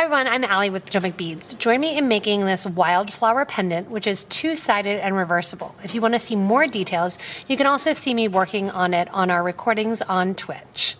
Hi everyone, I'm Allie with PotomacBeads. Join me in making this wildflower pendant, which is two-sided and reversible. If you want to see more details, you can also see me working on it on our recordings on Twitch.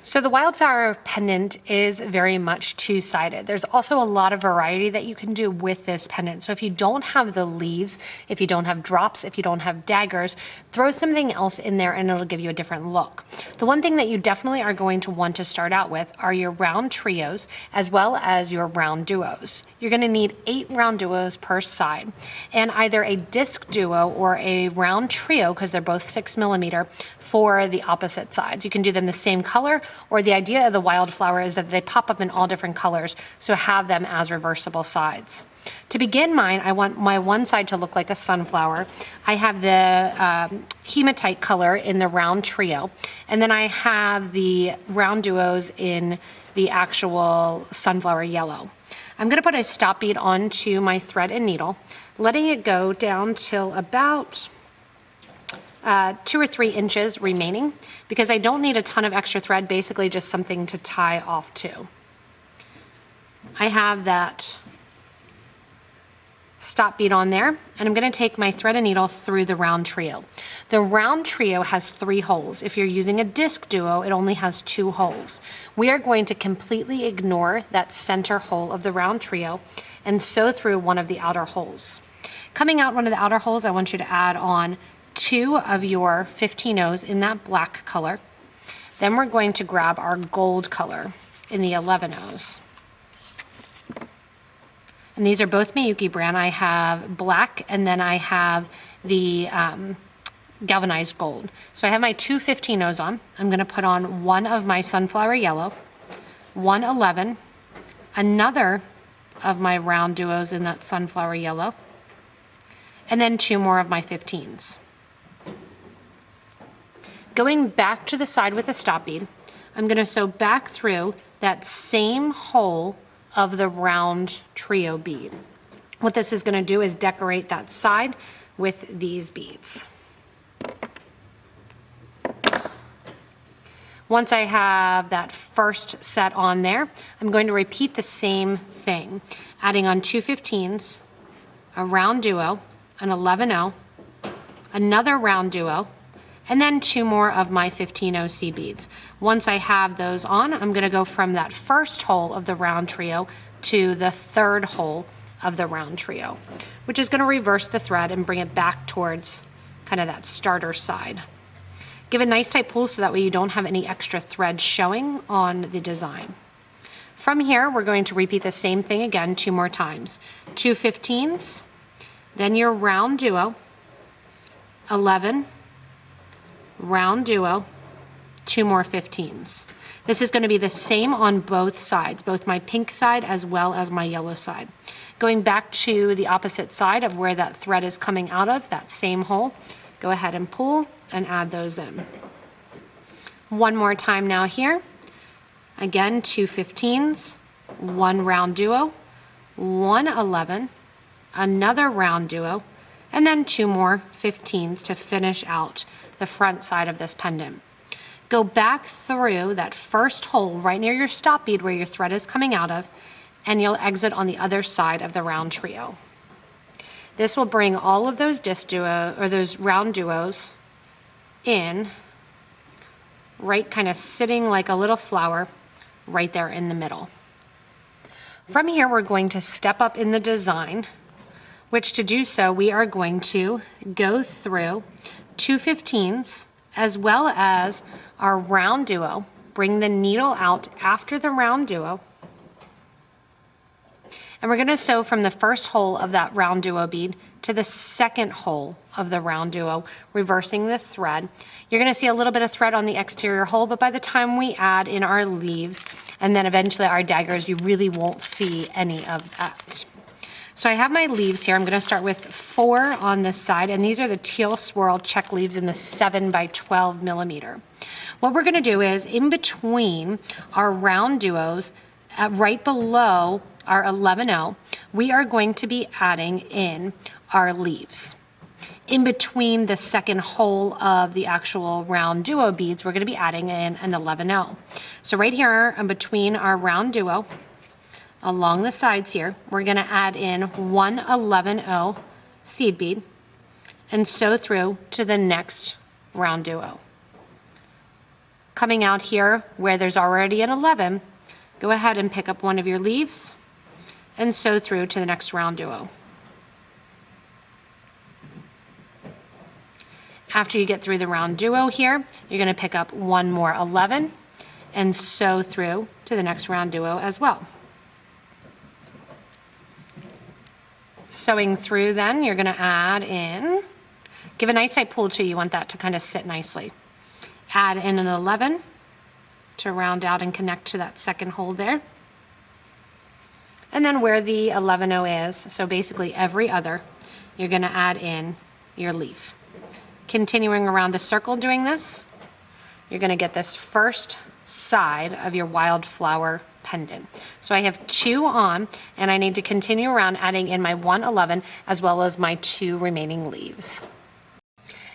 So the wildflower pendant is very much two-sided. There's also a lot of variety that you can do with this pendant. So if you don't have the leaves, if you don't have drops, if you don't have daggers, throw something else in there and it'll give you a different look. The one thing that you definitely are going to want to start out with are your round trios as well as your round duos. You're going to need 8 round duos per side and either a disc duo or a round trio, because they're both 6mm, for the opposite sides. You can do them the same color, or the idea of the wildflower is that they pop up in all different colors, so have them as reversible sides. To begin mine, I want my one side to look like a sunflower. I have the hematite color in the round trio, and then I have the round duos in the actual sunflower yellow. I'm going to put a stop bead onto my thread and needle, letting it go down till about 2 or 3 inches remaining, because I don't need a ton of extra thread, basically just something to tie off to. I have that stop bead on there, and I'm going to take my thread and needle through the round trio. The round trio has 3 holes. If you're using a disc duo, it only has 2 holes. We are going to completely ignore that center hole of the round trio and sew through one of the outer holes. Coming out one of the outer holes, I want you to add on 2 of your 15-0s in that black color. Then we're going to grab our gold color in the 11-0s. And these are both Miyuki brand. I have black, and then I have the galvanized gold. So I have my 2 15-0s on. I'm going to put on one of my sunflower yellow, one 11, another of my round duos in that sunflower yellow, and then 2 more of my 15s. Going back to the side with a stop bead, I'm going to sew back through that same hole of the round trio bead. What this is going to do is decorate that side with these beads. Once I have that first set on there, I'm going to repeat the same thing, adding on 2 15s, a round duo, an 11-0, another round duo, and then 2 more of my 15-0 C beads. Once I have those on, I'm going to go from that first hole of the round trio to the 3rd hole of the round trio, which is going to reverse the thread and bring it back towards kind of that starter side. Give a nice tight pull so that way you don't have any extra thread showing on the design. From here, we're going to repeat the same thing again 2 more times. 2 15s, then your round duo, 11, round duo, 2 more 15s. This is going to be the same on both sides, both my pink side as well as my yellow side. Going back to the opposite side of where that thread is coming out of, that same hole, go ahead and pull and add those in. One more time now here. Again, 2 15s, 1 round duo, 1 11, another round duo, and then 2 more 15s to finish out the front side of this pendant. Go back through that first hole right near your stop bead where your thread is coming out of, and you'll exit on the other side of the round trio. This will bring all of those disc duo or those round duos in, right kind of sitting like a little flower right there in the middle. From here, we're going to step up in the design, which to do so, we are going to go through 2 15s as well as our round duo. Bring the needle out after the round duo. And we're going to sew from the first hole of that round duo bead to the second hole of the round duo, reversing the thread. You're going to see a little bit of thread on the exterior hole, but by the time we add in our leaves and then eventually our daggers, you really won't see any of that. So I have my leaves here. I'm going to start with 4 on this side, and these are the Teal Swirl Czech leaves in the 7 by 12mm. What we're going to do is in between our round duos, right below our 11-0, we are going to be adding in our leaves. In between the second hole of the actual round duo beads, we're going to be adding in an 11-0. So right here in between our round duo, along the sides here. We're going to add in 1 11-0 seed bead and sew through to the next RounDuo. Coming out here where there's already an 11, go ahead and pick up one of your leaves and sew through to the next RounDuo. After you get through the RounDuo here, you're going to pick up one more 11 and sew through to the next RounDuo as well. Sewing through then, you're going to add in, give a nice tight pull too, you want that to kind of sit nicely. Add in an 11 to round out and connect to that second hole there. And then where the 11-0 is, so basically every other, you're going to add in your leaf. Continuing around the circle doing this, you're going to get this first side of your Wildflower pendant. So I have 2 on, and I need to continue around adding in my 111 as well as my 2 remaining leaves.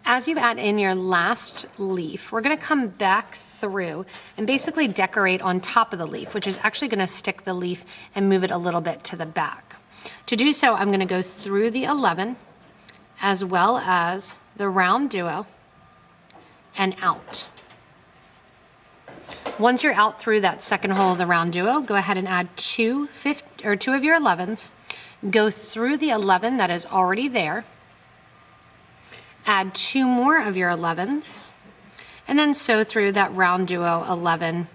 As you add in your last leaf, we're going to come back through and basically decorate on top of the leaf, which is actually going to stick the leaf and move it a little bit to the back. To do so, I'm going to go through the 11 as well as the RounDuo and out. Once you're out through that second hole of the RounDuo, go ahead and add 2 of your 11s. Go through the 11 that is already there. Add 2 more of your 11s, and then sew through that RounDuo 11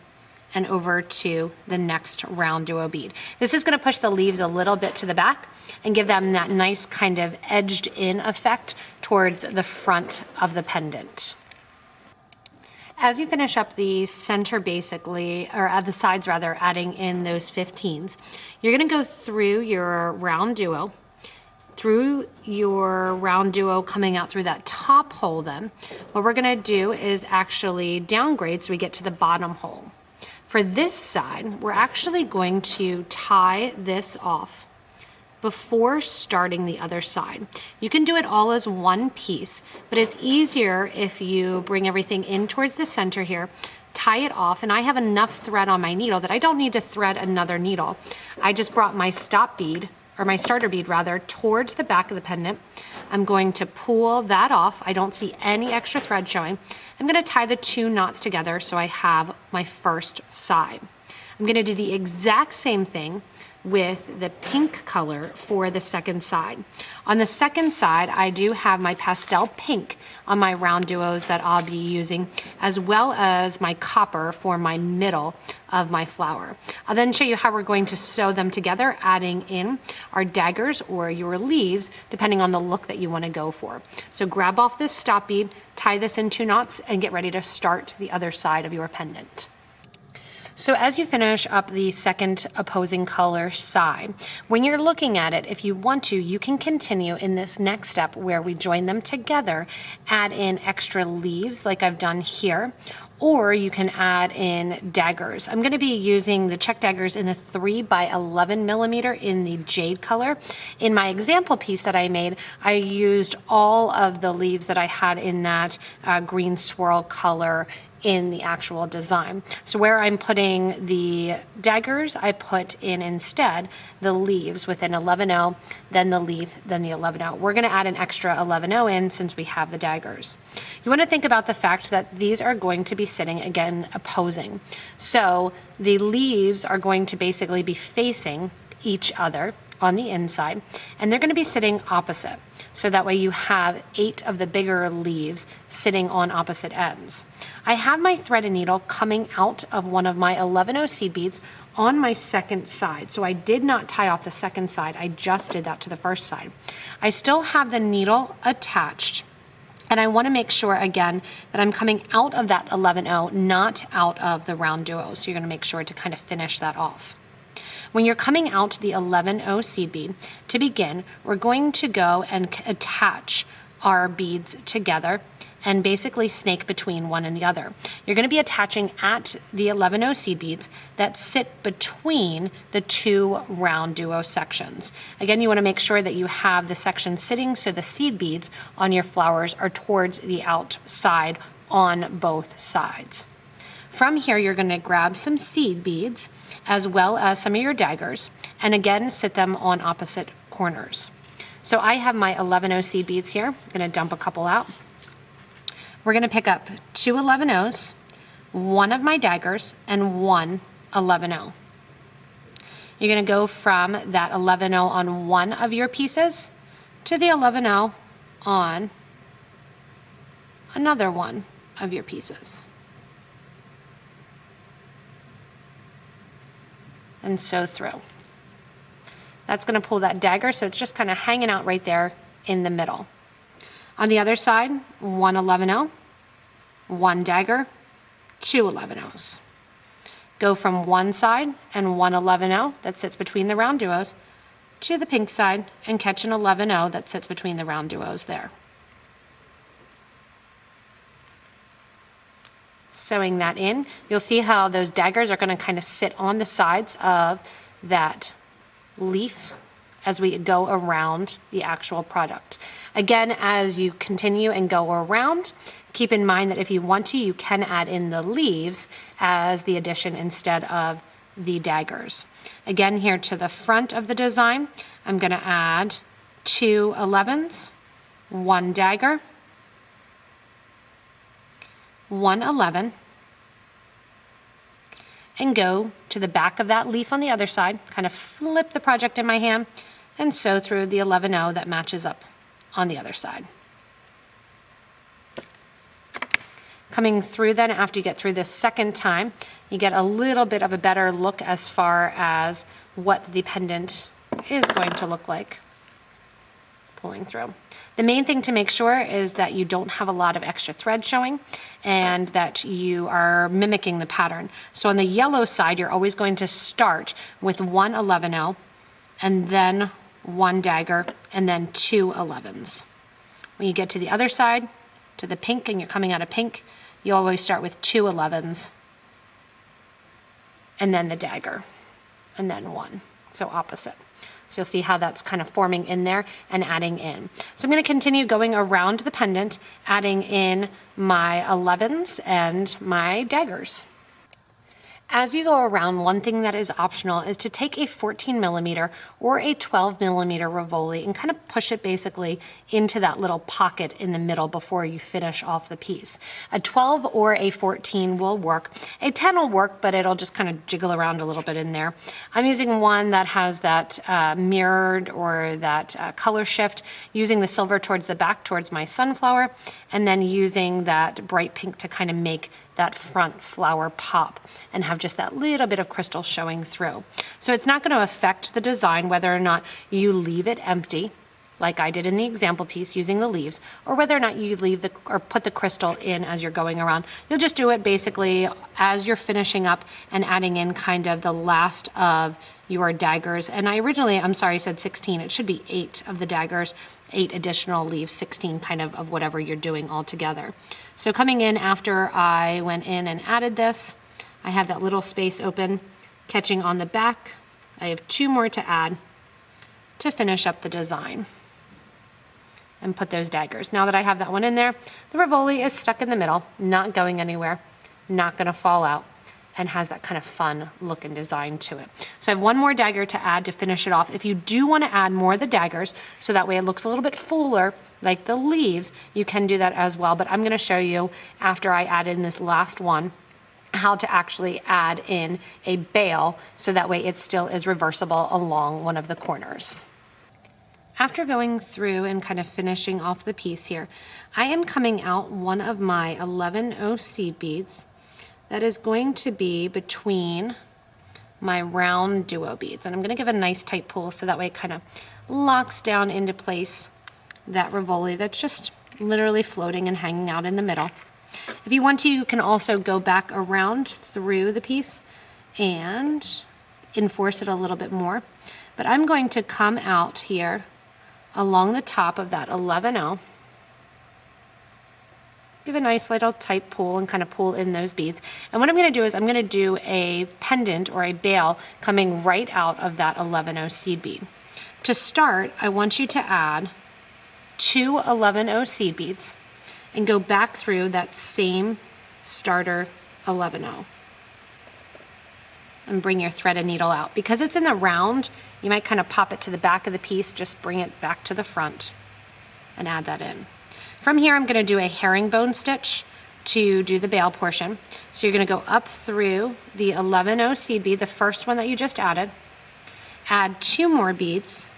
and over to the next RounDuo bead. This is going to push the leaves a little bit to the back and give them that nice kind of edged in effect towards the front of the pendant. As you finish up the center basically, or at the sides rather, adding in those 15s, you're going to go through your RounDuo, coming out through that top hole then. What we're going to do is actually downgrade so we get to the bottom hole. For this side, we're actually going to tie this off before starting the other side. You can do it all as one piece, but it's easier if you bring everything in towards the center here, tie it off, and I have enough thread on my needle that I don't need to thread another needle. I just brought my stop bead, or my starter bead rather, towards the back of the pendant. I'm going to pull that off. I don't see any extra thread showing. I'm going to tie the 2 knots together so I have my first side. I'm going to do the exact same thing with the pink color for the second side. On the second side, I do have my pastel pink on my RounDuos that I'll be using, as well as my copper for my middle of my flower. I'll then show you how we're going to sew them together, adding in our daggers or your leaves, depending on the look that you want to go for. So grab off this stop bead, tie this in 2 knots, and get ready to start the other side of your pendant. So as you finish up the second opposing color side, when you're looking at it, if you want to, you can continue in this next step where we join them together, add in extra leaves like I've done here, or you can add in daggers. I'm going to be using the Czech daggers in the 3 by 11 millimeter in the Jade color. In my example piece that I made, I used all of the leaves that I had in that green swirl color in the actual design. So where I'm putting the daggers, I put in instead the leaves with an 11-0, then the leaf, then the 11-0. We're going to add an extra 11-0 in since we have the daggers. You want to think about the fact that these are going to be sitting, again, opposing. So the leaves are going to basically be facing each other on the inside, and they're going to be sitting opposite. So that way you have 8 of the bigger leaves sitting on opposite ends. I have my thread and needle coming out of one of my 11-0 seed beads on my second side. So I did not tie off the second side, I just did that to the first side. I still have the needle attached, and I want to make sure again that I'm coming out of that 11-0, not out of the RounDuo. So you're going to make sure to kind of finish that off. When you're coming out the 11-0 seed bead, to begin, we're going to go and attach our beads together and basically snake between one and the other. You're going to be attaching at the 11-0 seed beads that sit between the 2 RounDuo sections. Again, you want to make sure that you have the section sitting so the seed beads on your flowers are towards the outside on both sides. From here, you're going to grab some seed beads as well as some of your daggers, and again, sit them on opposite corners. So I have my 11-0 seed beads here. I'm going to dump a couple out. We're going to pick up 2 11-0s, one of my daggers, and one 11-0. You're going to go from that 11-0 on one of your pieces to the 11-0 on another one of your pieces. And sew through. That's going to pull that dagger, so it's just kind of hanging out right there in the middle. On the other side, one 11-0, one dagger, 2 11-0s. Go from one side and one 11-0 that sits between the round duos to the pink side and catch an 11-0 that sits between the round duos there. Sewing that in, you'll see how those daggers are going to kind of sit on the sides of that leaf as we go around the actual product. Again, as you continue and go around, keep in mind that if you want to, you can add in the leaves as the addition instead of the daggers. Again, here to the front of the design, I'm going to add 2 11s, one dagger, one 11, and go to the back of that leaf on the other side, kind of flip the project in my hand and sew through the 11-0 that matches up on the other side. Coming through then, after you get through this second time, you get a little bit of a better look as far as what the pendant is going to look like. Pulling through. The main thing to make sure is that you don't have a lot of extra thread showing and that you are mimicking the pattern. So on the yellow side, you're always going to start with one 11-0 and then one dagger and then 2 11s. When you get to the other side, to the pink, and you're coming out of pink, you always start with 2 11s and then the dagger and then one. So opposite. So you'll see how that's kind of forming in there and adding in. So I'm going to continue going around the pendant, adding in my 11s and my daggers. As you go around, one thing that is optional is to take a 14mm or a 12mm Rivoli and kind of push it basically into that little pocket in the middle before you finish off the piece. A 12 or a 14 will work. A 10 will work, but it'll just kind of jiggle around a little bit in there. I'm using one that has that mirrored or that color shift, using the silver towards the back towards my sunflower, and then using that bright pink to kind of make that front flower pop and have just that little bit of crystal showing through. So it's not going to affect the design whether or not you leave it empty, like I did in the example piece using the leaves, or whether or not you leave the or put the crystal in as you're going around. You'll just do it basically as you're finishing up and adding in kind of the last of your daggers. And I'm sorry, I said 16. It should be 8 of the daggers, 8 additional leaves, 16 kind of whatever you're doing all together. So coming in after I went in and added this, I have that little space open, catching on the back. I have 2 more to add to finish up the design and put those daggers. Now that I have that one in there, the Rivoli is stuck in the middle, not going anywhere, not gonna fall out, and has that kind of fun look and design to it. So I have 1 more dagger to add to finish it off. If you do want to add more of the daggers, so that way it looks a little bit fuller like the leaves, you can do that as well. But I'm going to show you after I add in this last one how to actually add in a bail so that way it still is reversible along one of the corners. After going through and kind of finishing off the piece here, I am coming out one of my 11-0 seed beads that is going to be between my RounDuo beads. And I'm going to give a nice tight pull so that way it kind of locks down into place that Rivoli that's just literally floating and hanging out in the middle. If you want to, you can also go back around through the piece and enforce it a little bit more. But I'm going to come out here along the top of that 11-0. Give a nice little tight pull and kind of pull in those beads. And what I'm going to do is I'm going to do a pendant or a bail coming right out of that 11-0 seed bead. To start, I want you to add 2 11-0 seed beads and go back through that same starter 11-0. And bring your thread and needle out. Because it's in the round, you might kind of pop it to the back of the piece, just bring it back to the front and add that in. From here, I'm going to do a herringbone stitch to do the bail portion. So you're going to go up through the 11-0 seed bead, the first one that you just added, add 2 more beads,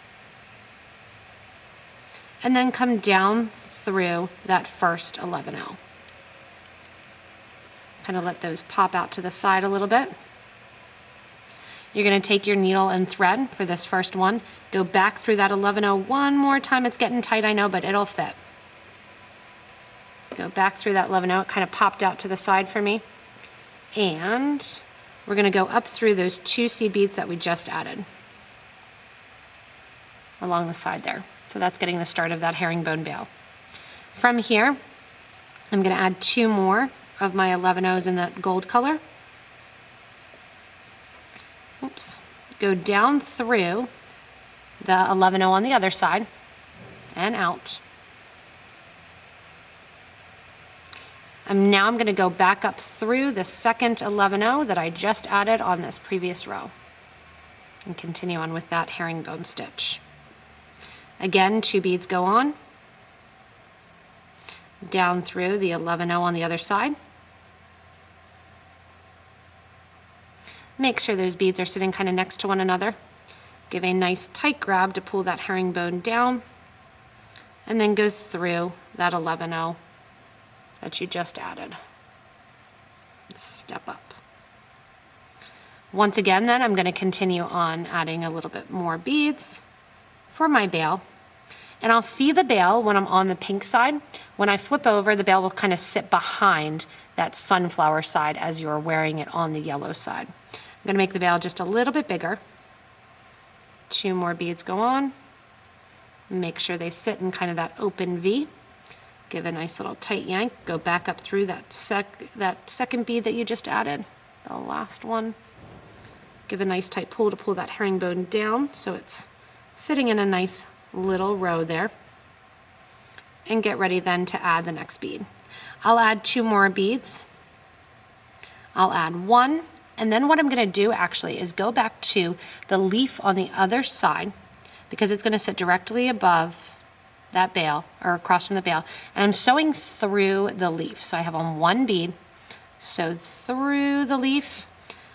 and then come down through that first 11-0. Kind of let those pop out to the side a little bit. You're going to take your needle and thread for this first one, go back through that 11-0 one more time. It's getting tight, I know, but it'll fit. Go back through that 11-0. It kind of popped out to the side for me. And we're going to go up through those 2 seed beads that we just added along the side there. So that's getting the start of that herringbone bail. From here, I'm going to add 2 more of my 11-0s in that gold color. Oops. Go down through the 11-0 on the other side and out. And now I'm going to go back up through the second 11-0 that I just added on this previous row and continue on with that herringbone stitch. Again, 2 beads go on, down through the 11-0 on the other side. Make sure those beads are sitting kind of next to one another. Give a nice tight grab to pull that herringbone down, and then go through that 11-0 that you just added. Step up. Once again, then I'm going to continue on adding a little bit more beads for my bail. And I'll see the bail when I'm on the pink side. When I flip over, the bail will kind of sit behind that sunflower side as you're wearing it on the yellow side. I'm going to make the bail just a little bit bigger. 2 more beads go on. Make sure they sit in kind of that open V. Give a nice little tight yank. Go back up through that second bead that you just added, the last one. Give a nice tight pull to pull that herringbone down so it's sitting in a nice little row there. And get ready then to add the next bead. I'll add 2 more beads. I'll add 1. And then what I'm going to do actually is go back to the leaf on the other side, because it's going to sit directly above that bail or across from the bail. And I'm sewing through the leaf. So I have on 1 bead, sew through the leaf.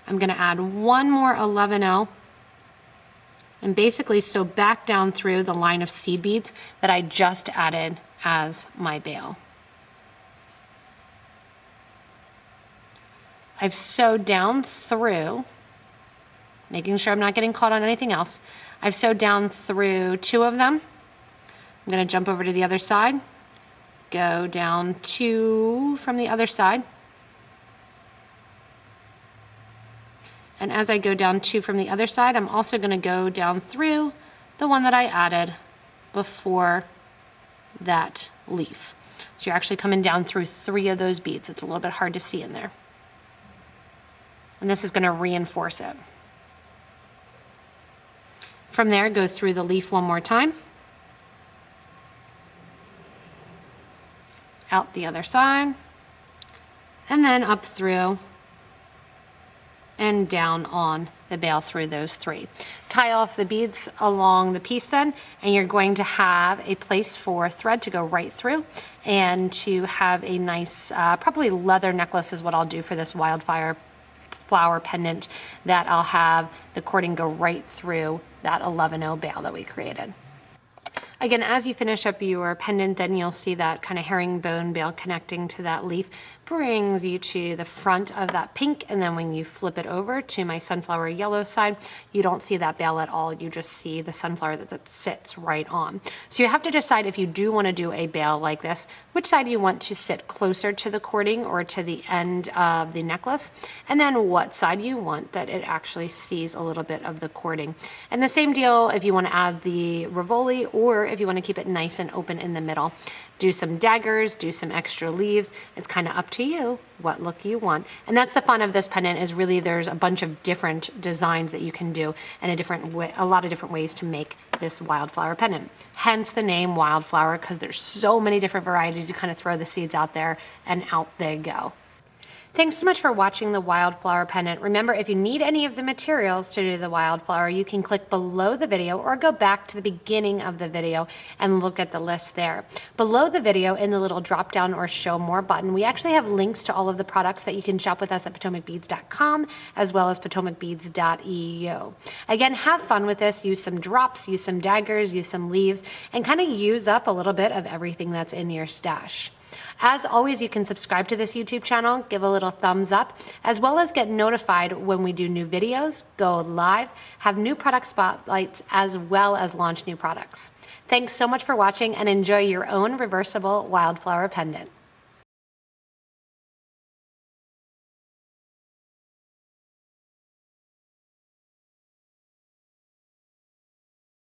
I'm going to add 1 more 11-0 and basically sew back down through the line of seed beads that I just added as my bail. I've sewed down through, making sure I'm not getting caught on anything else. I've sewed down through 2 of them. I'm going to jump over to the other side, go down 2 from the other side. And as I go down 2 from the other side, I'm also going to go down through the one that I added before that leaf. So you're actually coming down through 3 of those beads. It's a little bit hard to see in there. And this is going to reinforce it. From there, go through the leaf one more time. Out the other side. And then up through and down on the bail through those 3. Tie off the beads along the piece then, and you're going to have a place for thread to go right through and to have a nice, probably leather necklace is what I'll do for this wildflower pendant, that I'll have the cording go right through that 11-0 bail that we created. Again, as you finish up your pendant, then you'll see that kind of herringbone bail connecting to that leaf brings you to the front of that pink, and then when you flip it over to my sunflower yellow side, you don't see that bail at all. You just see the sunflower that sits right on. So you have to decide, if you do want to do a bail like this, which side you want to sit closer to the cording or to the end of the necklace, and then what side you want that it actually sees a little bit of the cording. And the same deal if you want to add the Rivoli, or if you want to keep it nice and open in the middle. Do some daggers, do some extra leaves. It's kind of up to you what look you want. And that's the fun of this pendant, is really there's a bunch of different designs that you can do, and a lot of different ways to make this wildflower pendant. Hence the name Wildflower, because there's so many different varieties. You kind of throw the seeds out there and out they go. Thanks so much for watching the Wildflower pendant. Remember, if you need any of the materials to do the Wildflower, you can click below the video or go back to the beginning of the video and look at the list there. Below the video in the little drop down or show more button, we actually have links to all of the products that you can shop with us at PotomacBeads.com as well as PotomacBeads.eu. Again, have fun with this. Use some drops, use some daggers, use some leaves, and kind of use up a little bit of everything that's in your stash. As always, you can subscribe to this YouTube channel, give a little thumbs up, as well as get notified when we do new videos, go live, have new product spotlights, as well as launch new products. Thanks so much for watching and enjoy your own reversible Wildflower pendant.